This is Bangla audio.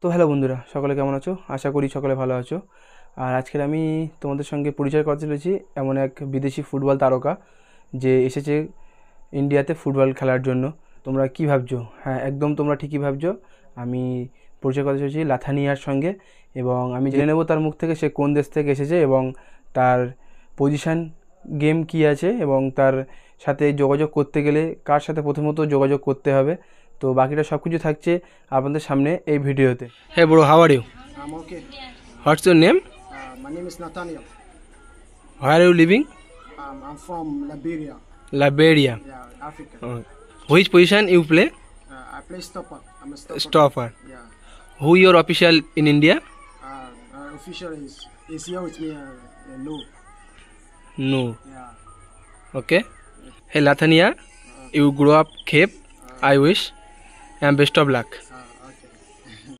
তো হ্যালো বন্ধুরা, সকলে কেমন আছো? আশা করি সকলে ভালো আছো। আর আজকের আমি তোমাদের সঙ্গে পরিচয় করতে চলেছি এমন এক বিদেশি ফুটবল তারকা যে এসেছে ইন্ডিয়াতে ফুটবল খেলার জন্য। তোমরা কি ভাবছো? হ্যাঁ, একদম তোমরা ঠিকই ভাবছো। আমি পরিচয় করতে চলেছি লাথানিয়ার সঙ্গে, এবং আমি জেনে নেব তার মুখ থেকে সে কোন দেশ থেকে এসেছে এবং তার পজিশান গেম কি আছে, এবং তার সাথে যোগাযোগ করতে গেলে কার সাথে প্রথমত যোগাযোগ করতে হবে। তো বাকিটা সব কিছু থাকছে আপনাদের সামনে এই ভিডিওতে। Hey bro, how are you? I'm okay. What's your name? My name is Nathaniel. Where are you living? I'm from Liberia. Liberia. Yeah, Africa. Which position you play? I play stopper. I'm a stopper. Stopper. Yeah. Who your official in India? Our official is here with me. No. No. Yeah. Okay. Hey Lathania, you grow up Cape. I wish and best of luck.